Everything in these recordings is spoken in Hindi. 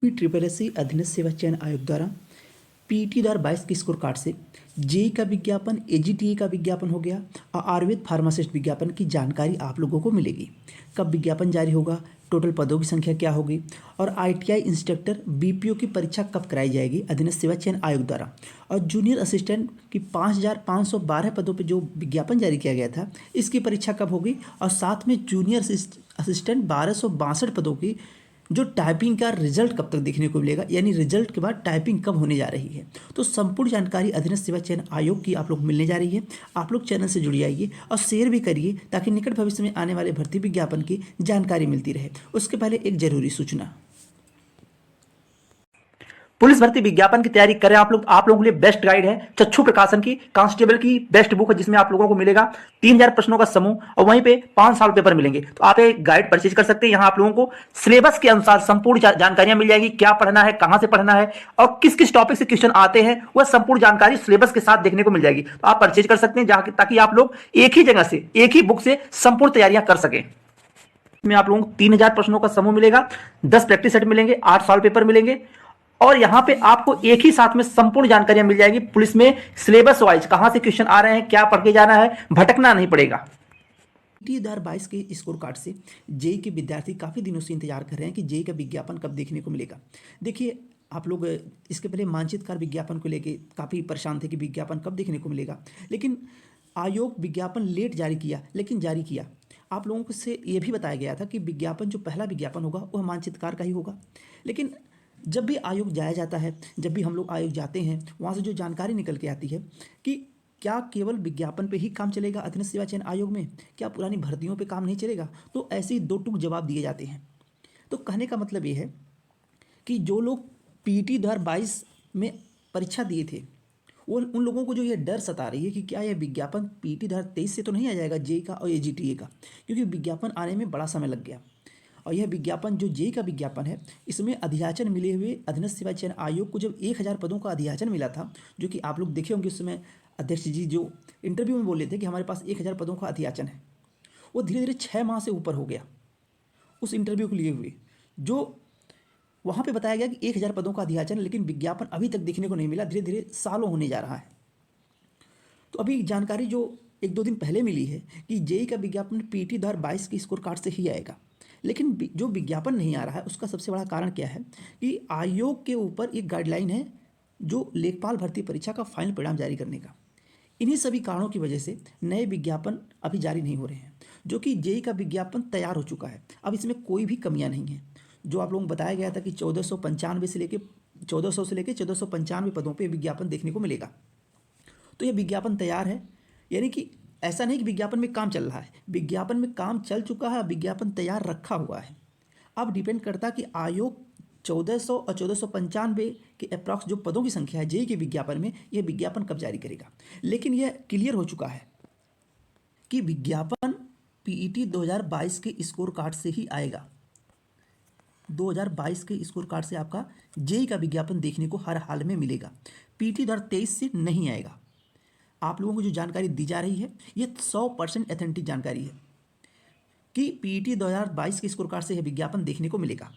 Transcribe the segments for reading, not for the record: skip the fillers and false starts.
ट्रिपल एस सी अधीनस्थ सेवा चयन आयोग द्वारा पीईटी 2022 के स्कोर कार्ड से जेई का विज्ञापन, एजीटीए का विज्ञापन हो गया और आयुर्वेद फार्मासिस्ट विज्ञापन की जानकारी आप लोगों को मिलेगी। कब विज्ञापन जारी होगा, टोटल पदों की संख्या क्या होगी और आईटीआई इंस्ट्रक्टर बीपीओ की परीक्षा कब कराई जाएगी अधीनस्थ सेवा चयन आयोग द्वारा। और जूनियर असिस्टेंट की 5,512 पदों पर जो विज्ञापन जारी किया गया था, इसकी परीक्षा कब होगी। और साथ में जूनियर असिस्टेंट 1262 पदों की जो टाइपिंग का रिजल्ट कब तक देखने को मिलेगा, यानी रिजल्ट के बाद टाइपिंग कब होने जा रही है। तो संपूर्ण जानकारी अधीनस्थ सेवा चयन आयोग की आप लोग मिलने जा रही है। आप लोग चैनल से जुड़ जाइए और शेयर भी करिए ताकि निकट भविष्य में आने वाले भर्ती विज्ञापन की जानकारी मिलती रहे। उसके पहले एक जरूरी सूचना, पुलिस भर्ती विज्ञापन की तैयारी करें आप लोगों के लिए बेस्ट गाइड है चक्षु प्रकाशन की कांस्टेबल की बेस्ट बुक है, जिसमें आप लोगों को मिलेगा 3000 प्रश्नों का समूह और वहीं पे 5 साल पेपर मिलेंगे। तो आप एक गाइड परचेज कर सकते हैं। यहाँ आप लोगों को सिलेबस के अनुसार संपूर्ण जानकारियां मिल जाएगी, क्या पढ़ना है, कहां से पढ़ना है और किस किस टॉपिक से क्वेश्चन आते हैं, वह संपूर्ण जानकारी सिलेबस के साथ देखने को मिल जाएगी। तो आप परचेज कर सकते हैं ताकि आप लोग एक ही जगह से, एक ही बुक से संपूर्ण तैयारियां कर सकें। में आप लोगों को 3000 प्रश्नों का समूह मिलेगा, 10 प्रैक्टिस सेट मिलेंगे, 8 सॉल्व पेपर मिलेंगे और यहां पे आपको एक ही साथ में संपूर्ण जानकारियां मिल जाएगी। पुलिस में सिलेबस वाइज कहां से क्वेश्चन आ रहे हैं, क्या पढ़ के जाना है, भटकना नहीं पड़ेगा। 2022 के स्कोर कार्ड से जेई के विद्यार्थी काफ़ी दिनों से इंतजार कर रहे हैं कि जेई का विज्ञापन कब देखने को मिलेगा। देखिए, आप लोग इसके पहले मानचित्रकार विज्ञापन को लेके काफ़ी परेशान थे कि विज्ञापन कब देखने को मिलेगा, लेकिन आयोग विज्ञापन लेट जारी किया, लेकिन जारी किया। आप लोगों को से ये भी बताया गया था कि विज्ञापन जो पहला विज्ञापन होगा वह मानचित्रकार का ही होगा। लेकिन जब भी आयोग जाया जाता है, जब भी हम लोग आयोग जाते हैं, वहाँ से जो जानकारी निकल के आती है कि क्या केवल विज्ञापन पे ही काम चलेगा अधीनस्थ सेवा चयन आयोग में, क्या पुरानी भर्तियों पे काम नहीं चलेगा, तो ऐसे ही दो टूक जवाब दिए जाते हैं। तो कहने का मतलब ये है कि जो लोग पीईटी 2022 में परीक्षा दिए थे, वो उन लोगों को जो ये डर सता रही है कि क्या यह विज्ञापन पीईटी 2023 से तो नहीं आ जाएगा जेई का और एजीटीए का, क्योंकि विज्ञापन आने में बड़ा समय लग गया। और यह विज्ञापन जो जेई का विज्ञापन है, इसमें अधियाचन मिले हुए अधीनस्थ सेवा चयन आयोग को जब 1000 पदों का अधियाचन मिला था, जो कि आप लोग देखे होंगे, उस समय अध्यक्ष जी जो इंटरव्यू में बोले थे कि हमारे पास 1000 पदों का अधियाचन है, वो धीरे धीरे 6 माह से ऊपर हो गया उस इंटरव्यू को लिए हुए। जो वहाँ पे बताया गया कि 1000 पदों का अधियाचन, लेकिन विज्ञापन अभी तक देखने को नहीं मिला, धीरे धीरे सालों होने जा रहा है। तो अभी जानकारी जो 1-2 दिन पहले मिली है कि जेई का विज्ञापन पीईटी 2022 के स्कोर कार्ड से ही आएगा, लेकिन जो विज्ञापन नहीं आ रहा है उसका सबसे बड़ा कारण क्या है कि आयोग के ऊपर एक गाइडलाइन है जो लेखपाल भर्ती परीक्षा का फाइनल परिणाम जारी करने का। इन्हीं सभी कारणों की वजह से नए विज्ञापन अभी जारी नहीं हो रहे हैं, जो कि जेई का विज्ञापन तैयार हो चुका है। अब इसमें कोई भी कमियां नहीं है। जो आप लोगों को बताया गया था कि 1495 से लेके 1400 से लेके 1495 पदों पर विज्ञापन देखने को मिलेगा, तो यह विज्ञापन तैयार है। यानी कि ऐसा नहीं कि विज्ञापन में काम चल रहा है, विज्ञापन में काम चल चुका है, विज्ञापन तैयार रखा हुआ है। अब डिपेंड करता कि आयोग 1400 और 1495 के अप्रॉक्स जो पदों की संख्या है जेई के विज्ञापन में, यह विज्ञापन कब जारी करेगा। लेकिन यह क्लियर हो चुका है कि विज्ञापन पीईटी 2022 के स्कोर कार्ड से ही आएगा। 2022 के स्कोर कार्ड से आपका जेई का विज्ञापन देखने को हर हाल में मिलेगा, पीईटी 2023 से नहीं आएगा। आप लोगों को जो जानकारी दी जा रही है ये 100% ऑथेंटिक जानकारी है कि पीईटी 2022 के स्कोर कार्ड से यह विज्ञापन देखने को मिलेगा।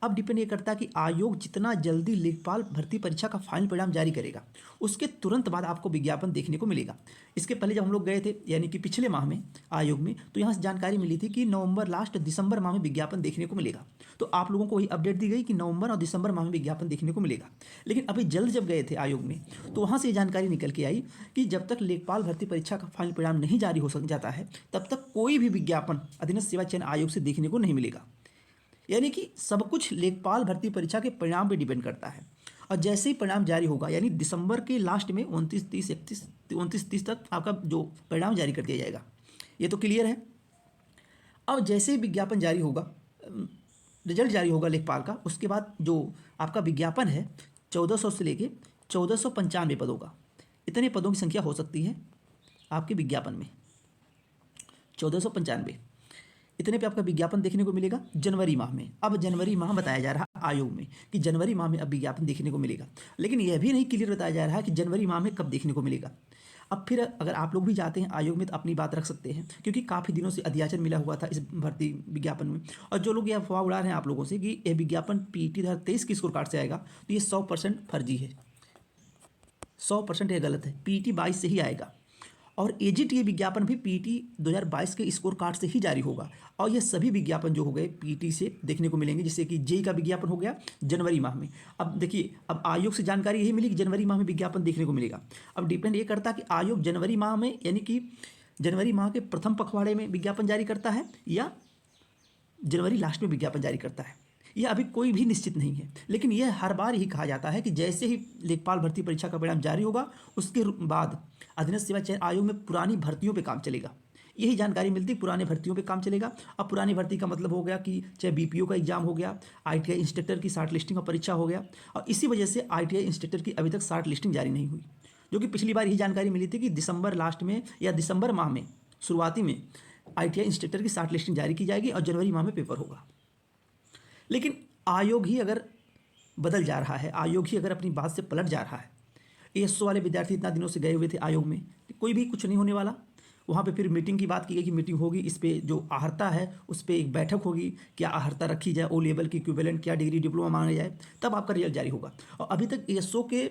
अब डिपेंड ये करता है कि आयोग जितना जल्दी लेखपाल भर्ती परीक्षा का फाइनल परिणाम जारी करेगा, उसके तुरंत बाद आपको विज्ञापन देखने को मिलेगा। इसके पहले जब हम लोग गए थे, यानी कि पिछले माह में आयोग में, तो यहाँ से जानकारी मिली थी कि नवंबर लास्ट दिसंबर माह में विज्ञापन देखने को मिलेगा। तो आप लोगों को वही अपडेट दी गई कि नवंबर और दिसंबर माह में विज्ञापन देखने को मिलेगा। लेकिन अभी जल्द जब गए थे आयोग में, तो वहाँ से ये जानकारी निकल के आई कि जब तक लेखपाल भर्ती परीक्षा का फाइनल परिणाम नहीं जारी हो जाता है, तब तक कोई भी विज्ञापन अधीनस्थ सेवा चयन आयोग से देखने को नहीं मिलेगा। यानी कि सब कुछ लेखपाल भर्ती परीक्षा के परिणाम पे डिपेंड करता है। और जैसे ही परिणाम जारी होगा, यानी दिसंबर के लास्ट में 29-30 तक आपका जो परिणाम जारी कर दिया जाएगा, ये तो क्लियर है। अब जैसे ही विज्ञापन जारी होगा, रिजल्ट जारी होगा लेखपाल का, उसके बाद जो आपका विज्ञापन है 1400 से लेके 1495 पदों का, इतने पदों की संख्या हो सकती है आपके विज्ञापन में। 1495 इतने पे आपका विज्ञापन देखने को मिलेगा जनवरी माह में। अब जनवरी माह बताया जा रहा है आयोग में कि जनवरी माह में अब विज्ञापन देखने को मिलेगा, लेकिन यह भी नहीं क्लियर बताया जा रहा है कि जनवरी माह में कब देखने को मिलेगा। अब फिर अगर आप लोग भी जाते हैं आयोग में तो अपनी बात रख सकते हैं, क्योंकि काफ़ी दिनों से अध्याचन मिला हुआ था इस भर्ती विज्ञापन में। और जो लोग ये अफवाह उड़ा रहे हैं आप लोगों से कि यह विज्ञापन पीटी 2023 की स्कोर कार्ड से आएगा, तो ये 100% फर्जी है, 100% ये गलत है। पीटी 22 से ही आएगा और एजीटीए विज्ञापन भी पीटी 2022 के स्कोर कार्ड से ही जारी होगा। और ये सभी विज्ञापन जो हो गए पीटी से देखने को मिलेंगे, जैसे कि जेई का विज्ञापन हो गया जनवरी माह में। अब देखिए, अब आयोग से जानकारी यही मिली कि जनवरी माह में विज्ञापन देखने को मिलेगा। अब डिपेंड ये करता है कि आयोग जनवरी माह में, यानी कि जनवरी माह के प्रथम पखवाड़े में विज्ञापन जारी करता है या जनवरी लास्ट में विज्ञापन जारी करता है, यह अभी कोई भी निश्चित नहीं है। लेकिन यह हर बार यही कहा जाता है कि जैसे ही लेखपाल भर्ती परीक्षा का परिणाम जारी होगा, उसके बाद अधीनस्थ सेवा चयन आयोग में पुरानी भर्तियों पे काम चलेगा। यही जानकारी मिलती है, पुराने भर्तियों पे काम चलेगा। अब पुरानी भर्ती का मतलब हो गया कि चाहे बीपीओ का एग्जाम हो गया, आईटीआई इंस्ट्रक्टर की शॉर्ट लिस्टिंग का परीक्षा हो गया, और इसी वजह से आईटीआई इंस्ट्रक्टर की अभी तक शॉर्ट लिस्टिंग जारी नहीं हुई। जो कि पिछली बार यही जानकारी मिली थी कि दिसंबर लास्ट में या दिसंबर माह में शुरुआती में आईटीआई इंस्ट्रक्टर की शॉर्ट लिस्टिंग जारी की जाएगी और जनवरी माह में पेपर होगा। लेकिन आयोग ही अगर बदल जा रहा है, आयोग ही अगर अपनी बात से पलट जा रहा है, एएसओ वाले विद्यार्थी इतना दिनों से गए हुए थे आयोग में, कोई भी कुछ नहीं होने वाला। वहाँ पे फिर मीटिंग की बात की गई कि मीटिंग होगी, इस पे जो आहर्ता है उस पर एक बैठक होगी, क्या आहर्ता रखी जाए, ओ लेवल की इक्विवेलेंट, क्या डिग्री डिप्लोमा मांगा जाए, तब आपका रिजल्ट जारी होगा। और अभी तक एएसओ के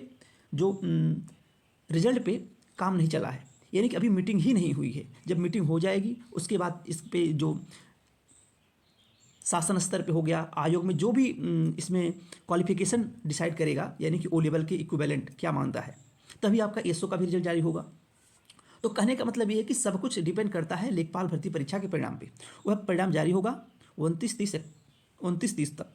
जो रिजल्ट पे काम नहीं चला है, यानी कि अभी मीटिंग ही नहीं हुई है। जब मीटिंग हो जाएगी उसके बाद इस पे जो शासन स्तर पे हो गया, आयोग में जो भी इसमें क्वालिफिकेशन डिसाइड करेगा, यानी कि ओ लेवल के इक्विवेलेंट क्या मानता है, तभी आपका एसओ का भी रिजल्ट जारी होगा। तो कहने का मतलब ये है कि सब कुछ डिपेंड करता है लेखपाल भर्ती परीक्षा के परिणाम पे। वह परिणाम जारी होगा 29-30 तक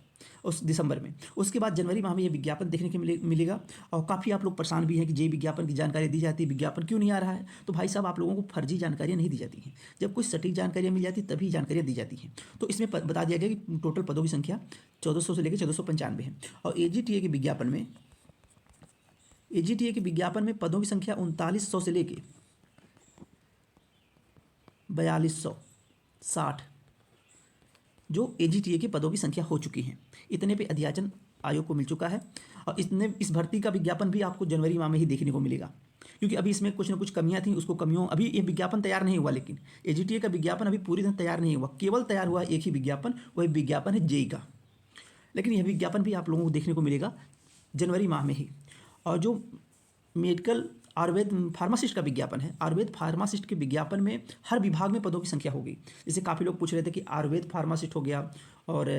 उस दिसंबर में। उसके बाद जनवरी माह में ये विज्ञापन देखने के मिलेगा। और काफ़ी आप लोग परेशान भी हैं कि जे विज्ञापन की जानकारी दी जाती है, विज्ञापन क्यों नहीं आ रहा है। तो भाई साहब, आप लोगों को फर्जी जानकारियाँ नहीं दी जाती हैं। जब कुछ सटीक जानकारियाँ मिल जाती तभी जानकारियाँ दी जाती हैं। तो इसमें बता दिया गया कि टोटल पदों की संख्या 1400 से लेकर 1495 है। और एजीटीए के विज्ञापन में पदों की संख्या 3900 से लेकर 4260 जो एजीटीए के पदों की संख्या हो चुकी है। इतने पे अध्याचन आयोग को मिल चुका है। और इस भर्ती का विज्ञापन भी आपको जनवरी माह में ही देखने को मिलेगा, क्योंकि अभी इसमें कुछ ना कुछ कमियां थी। उसको कमियों, अभी ये विज्ञापन तैयार नहीं हुआ, लेकिन एजीटीए का विज्ञापन अभी पूरी तरह तैयार नहीं हुआ। केवल तैयार हुआ एक ही विज्ञापन, वही विज्ञापन है जेई का। लेकिन यह विज्ञापन भी आप लोगों को देखने को मिलेगा जनवरी माह में ही। और जो मेडिकल आयुर्वेद फार्मासिस्ट का विज्ञापन है, आयुर्वेद फार्मासिस्ट के विज्ञापन में हर विभाग में पदों की संख्या होगी। जैसे काफ़ी लोग पूछ रहे थे कि आयुर्वेद फार्मासिस्ट हो गया और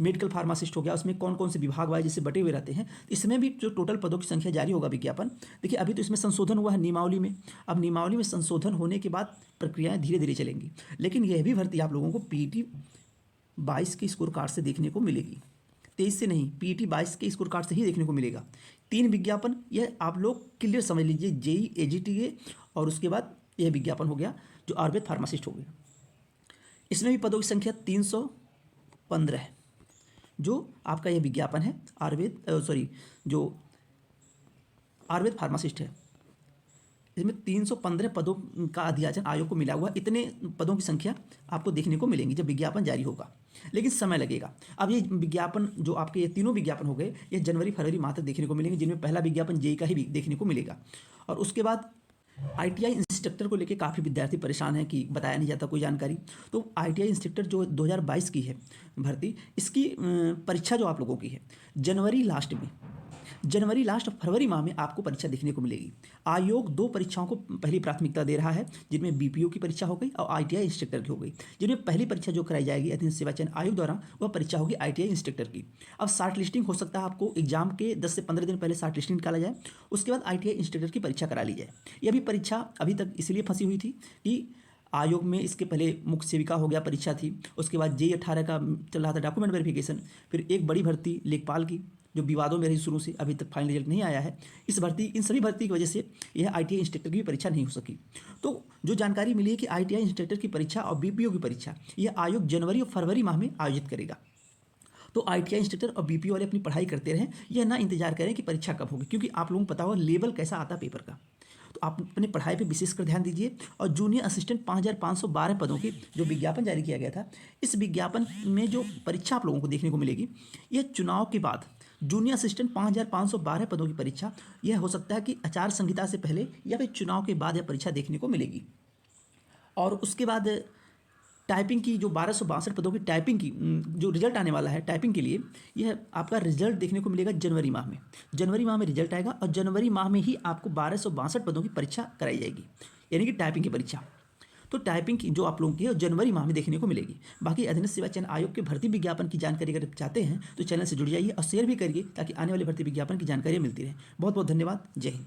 मेडिकल फार्मासिस्ट हो गया, उसमें कौन कौन से विभाग वाइज जैसे बटे हुए रहते हैं। इसमें भी जो टोटल पदों की संख्या जारी होगा विज्ञापन, देखिए अभी तो इसमें संशोधन हुआ है नियमावली में। अब नियमावली में संशोधन होने के बाद प्रक्रियाएँ धीरे धीरे चलेंगी। लेकिन यह भी भर्ती आप लोगों को पीटी 22 के स्कोर कार्ड से देखने को मिलेगी, 23 से नहीं, पीटी 22 के स्कोर कार्ड से ही देखने को मिलेगा। 3 विज्ञापन, यह आप लोग क्लियर समझ लीजिए, जेई, एजीटीए और उसके बाद यह विज्ञापन हो गया जो आयुर्वेद फार्मासिस्ट हो गया। इसमें भी पदों की संख्या 315 है। जो आपका यह विज्ञापन है जो आयुर्वेद फार्मासिस्ट है, इसमें 315 पदों का अध्याचन आयोग को मिला हुआ। इतने पदों की संख्या आपको देखने को मिलेंगी जब विज्ञापन जारी होगा, लेकिन समय लगेगा। अब ये विज्ञापन जो आपके ये तीनों विज्ञापन हो गए, ये जनवरी फरवरी माह तक देखने को मिलेंगे, जिनमें पहला विज्ञापन जेई का ही देखने को मिलेगा। और उसके बाद आईटीआई इंस्ट्रक्टर को लेकर काफ़ी विद्यार्थी परेशान हैं कि बताया नहीं जाता कोई जानकारी। तो आईटीआई इंस्ट्रक्टर जो 2022 की है भर्ती, इसकी परीक्षा जो आप लोगों की है जनवरी लास्ट फरवरी माह में आपको परीक्षा देखने को मिलेगी। आयोग 2 परीक्षाओं को पहली प्राथमिकता दे रहा है, जिनमें बीपीओ की परीक्षा हो गई और आईटीआई इंस्ट्रक्टर की हो गई। जिनमें पहली परीक्षा जो कराई जाएगी अधीनस्थ सेवा चयन आयोग द्वारा, वह परीक्षा होगी आईटीआई इंस्ट्रक्टर की। अब शॉर्ट लिस्टिंग हो सकता है आपको एग्जाम के 10 से 15 दिन पहले शॉर्ट लिस्टिंग निकाला जाए, उसके बाद आईटीआई इंस्ट्रक्टर की परीक्षा करा ली जाए। यह भी परीक्षा अभी तक इसलिए फंसी हुई थी कि आयोग में इसके पहले मुख्य सेविका हो गया परीक्षा थी, उसके बाद जेई 18 का चल रहा था डॉक्यूमेंट वेरिफिकेशन, फिर एक बड़ी भर्ती लेखपाल की जो विवादों में रही शुरू से, अभी तक फाइनल रिजल्ट नहीं आया है। इन सभी भर्ती की वजह से यह आईटीआई इंस्ट्रक्टर की भी परीक्षा नहीं हो सकी। तो जो जानकारी मिली है कि आईटीआई इंस्ट्रक्टर की परीक्षा और बीपीओ की परीक्षा यह आयोग जनवरी और फरवरी माह में आयोजित करेगा। तो आईटीआई इंस्ट्रक्टर और बीपीओ वाले अपनी पढ़ाई करते रहें, यह ना इंतजार करें कि परीक्षा कब होगी, क्योंकि आप लोगों को पता होगा लेवल कैसा आता है पेपर का। तो आप अपने पढ़ाई पे विशेष कर ध्यान दीजिए। और जूनियर असिस्टेंट 5512 पदों की जो विज्ञापन जारी किया गया था, इस विज्ञापन में जो परीक्षा आप लोगों को देखने को मिलेगी, यह चुनाव के बाद जूनियर असिस्टेंट 5512 पदों की परीक्षा, यह हो सकता है कि आचार संहिता से पहले या फिर चुनाव के बाद यह परीक्षा देखने को मिलेगी। और उसके बाद टाइपिंग की जो 1262 पदों की टाइपिंग की जो रिजल्ट आने वाला है टाइपिंग के लिए, यह आपका रिजल्ट देखने को मिलेगा जनवरी माह में। जनवरी माह में रिजल्ट आएगा और जनवरी माह में ही आपको 1262 पदों की परीक्षा कराई जाएगी, यानी कि टाइपिंग की परीक्षा। तो टाइपिंग की जो आप लोगों की है जनवरी माह में देखने को मिलेगी। बाकी अधीनस्थ सेवा चयन आयोग के भर्ती विज्ञापन की जानकारी अगर चाहते हैं तो चैनल से जुड़ जाइए और शेयर भी करिए ताकि आने वाले भर्ती विज्ञापन की जानकारी मिलती रहे। बहुत बहुत धन्यवाद। जय हिंद।